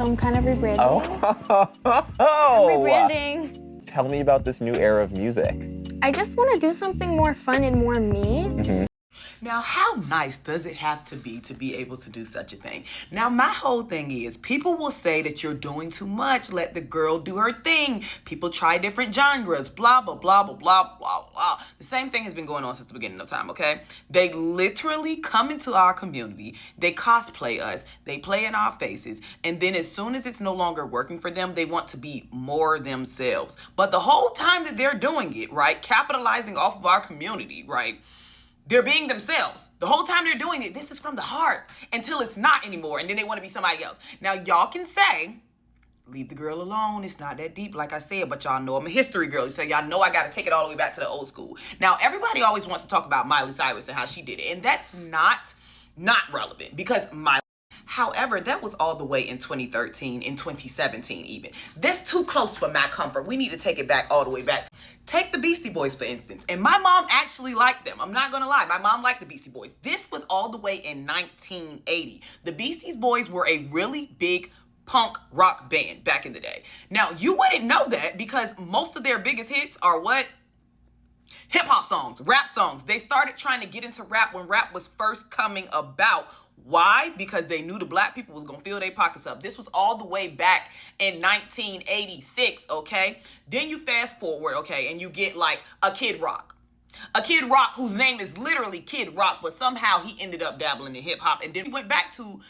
I'm kind of rebranding. I'm Oh, rebranding. tell me about this new era of music. I just want to do something more fun and more me. Now, how nice does it have to be able to do such a thing? Now, my whole thing is people will say that you're doing too much. Let the girl do her thing. People try different genres, blah, blah, blah, blah, blah, blah, blah. The same thing has been going on since the beginning of time, okay? They literally come into our community. They cosplay us. They play in our faces. And then as soon as it's no longer working for them, they want to be more themselves. But the whole time that they're doing it, right, capitalizing off of our community, right, they're being themselves. The whole time they're doing it, this is from the heart until it's not anymore. And then they want to be somebody else. Now, y'all can say, leave the girl alone. It's not that deep, like I said, but y'all know I'm a history girl. So y'all know I got to take it all the way back to the old school. Now, everybody always wants to talk about Miley Cyrus and how she did it. And that's not relevant because Miley. However, that was all the way in 2013, in 2017 even. This too close for my comfort. We need to take it back all the way back. Take the Beastie Boys, for instance. And my mom actually liked them. I'm not going to lie. My mom liked the Beastie Boys. This was all the way in 1980. The Beastie Boys were a really big punk rock band back in the day. Now, you wouldn't know that because most of their biggest hits are what? Hip-hop songs, rap songs. They started trying to get into rap when rap was first coming about. Why? Because they knew the black people was going to fill their pockets up. This was all the way back in 1986, okay? Then you fast forward, okay, and you get like a Kid Rock. A Kid Rock whose name is literally Kid Rock, but somehow he ended up dabbling in hip-hop. And then he went back to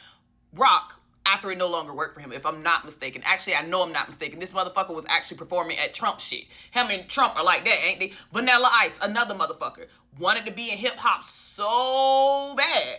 rock after it no longer worked for him, if I'm not mistaken. Actually, I know I'm not mistaken. This motherfucker was actually performing at Trump shit. Him and Trump are like that, ain't they? Vanilla Ice, another motherfucker, wanted to be in hip-hop so bad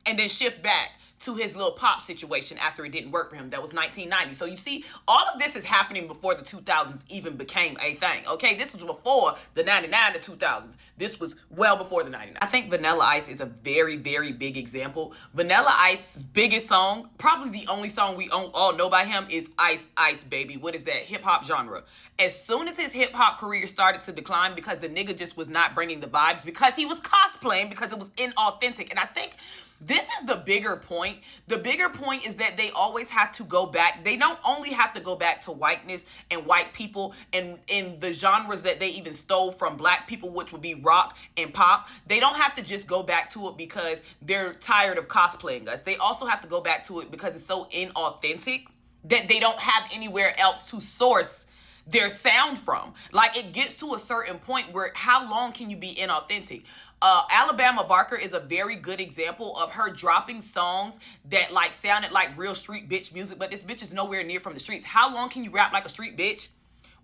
and then shift back to his little pop situation after it didn't work for him. That was 1990. So you see, all of this is happening before the 2000s even became a thing, okay? This was before the 99 to 2000s. This was well before the 99. I think Vanilla Ice is a very, very big example. Vanilla Ice's biggest song, probably the only song we all know by him, is Ice Ice Baby. What is that? Hip-hop genre. As soon as his hip-hop career started to decline because the nigga just was not bringing the vibes, because he was cosplaying, because it was inauthentic. And I think this is the bigger point. The bigger point is that they always have to go back. They don't only have to go back to whiteness and white people and in the genres that they even stole from black people, which would be rock and pop. They don't have to just go back to it because they're tired of cosplaying us. They also have to go back to it because it's so inauthentic that they don't have anywhere else to source their sound from. Like, it gets to a certain point where how long can you be inauthentic? Alabama Barker is a very good example of her dropping songs that like sounded like real street bitch music, but this bitch is nowhere near from the streets. How long can you rap like a street bitch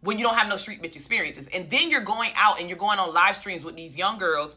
when you don't have no street bitch experiences? And then you're going out and you're going on live streams with these young girls,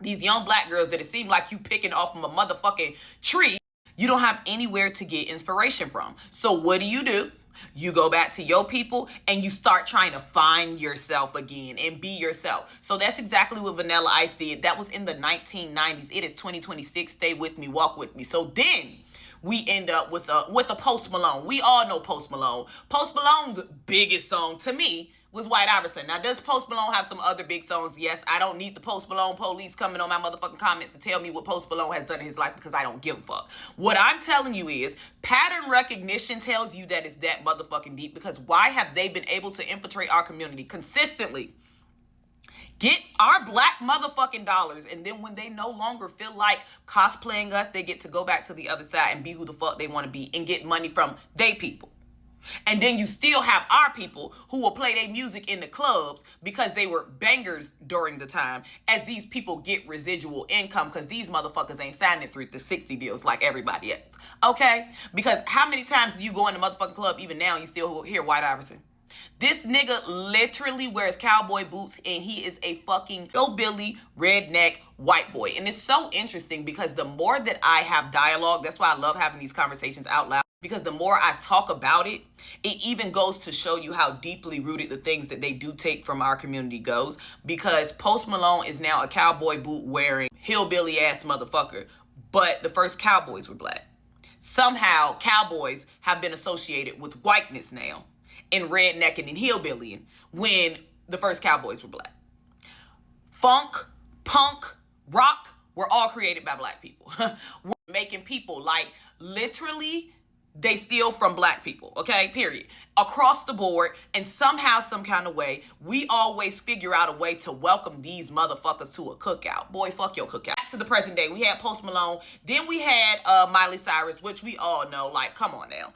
these young black girls that it seemed like you picking off from a motherfucking tree. You don't have anywhere to get inspiration from. So what do? You go back to your people and you start trying to find yourself again and be yourself. So that's exactly what Vanilla Ice did. That was in the 1990s. It is 2026. Stay with me, walk with me. So then we end up with a Post Malone. We all know Post Malone. Post Malone's biggest song to me was White Iverson. Now, does Post Malone have some other big songs? Yes. I don't need the Post Malone police coming on my motherfucking comments to tell me what Post Malone has done in his life because I don't give a fuck. What I'm telling you is pattern recognition tells you that it's that motherfucking deep, because why have they been able to infiltrate our community consistently? Get our black motherfucking dollars, and then when they no longer feel like cosplaying us, they get to go back to the other side and be who the fuck they want to be and get money from they people. And then you still have our people who will play their music in the clubs because they were bangers during the time, as these people get residual income because these motherfuckers ain't signing 3 to 60 deals like everybody else. Okay? Because how many times do you go in the motherfucking club even now and you still hear White Iverson? This nigga literally wears cowboy boots and he is a fucking hillbilly, redneck, white boy. And it's so interesting because the more that I have dialogue, that's why I love having these conversations out loud. Because the more I talk about it, it even goes to show you how deeply rooted the things that they do take from our community goes. Because Post Malone is now a cowboy boot wearing hillbilly ass motherfucker. But the first cowboys were black. Somehow cowboys have been associated with whiteness now, and rednecking and hillbillying, when the first cowboys were black. Funk, punk, rock were all created by black people. We're making people like literally They steal from black people, okay? Period. Across the board, and somehow, some kind of way, we always figure out a way to welcome these motherfuckers to a cookout. Boy, fuck your cookout. Back to the present day, we had Post Malone. Then we had Miley Cyrus, which we all know. Like, come on now.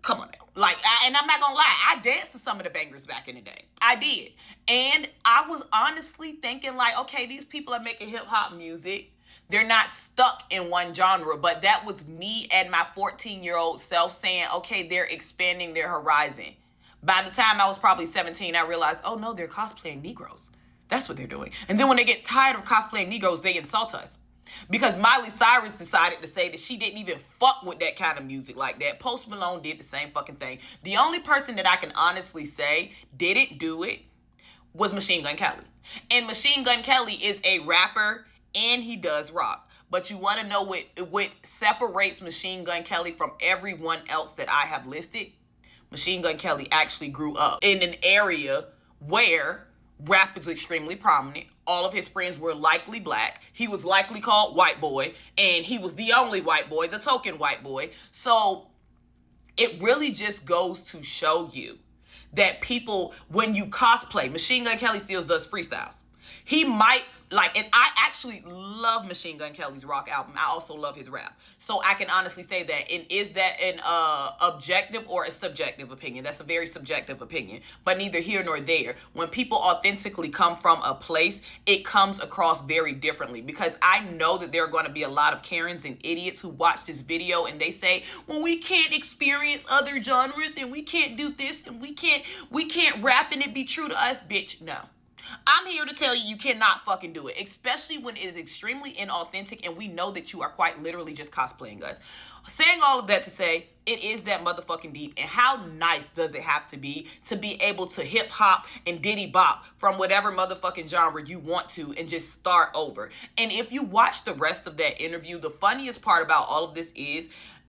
Come on now. Like, and I'm not gonna lie, I danced to some of the bangers back in the day. I did. And I was honestly thinking like, okay, these people are making hip hop music. They're not stuck in one genre, but that was me and my 14-year-old self saying, okay, they're expanding their horizon. By the time I was probably 17, I realized, oh no, they're cosplaying Negroes. That's what they're doing. And then when they get tired of cosplaying Negroes, they insult us. Because Miley Cyrus decided to say that she didn't even fuck with that kind of music like that. Post Malone did the same fucking thing. The only person that I can honestly say didn't do it was Machine Gun Kelly. And Machine Gun Kelly is a rapper and he does rock. But you want to know what separates Machine Gun Kelly from everyone else that I have listed? Machine Gun Kelly actually grew up in an area where rap is extremely prominent. All of his friends were likely black. He was likely called white boy, and he was the only white boy, the token white boy. So it really just goes to show you that people, when you cosplay, Machine Gun Kelly still does freestyles. He might, like, and I actually love Machine Gun Kelly's rock album. I also love his rap. So I can honestly say that. And is that an objective or a subjective opinion? That's a very subjective opinion, but neither here nor there. When people authentically come from a place, it comes across very differently, because I know that there are going to be a lot of Karens and idiots who watch this video and they say, well, we can't experience other genres and we can't do this and we can't rap and it be true to us. Bitch, no. I'm here to tell you, you cannot fucking do it, especially when it is extremely inauthentic and we know that you are quite literally just cosplaying us. Saying all of that to say, it is that motherfucking deep. And how nice does it have to be able to hip hop and diddy bop from whatever motherfucking genre you want to and just start over? And if you watch the rest of that interview, the funniest part about all of this is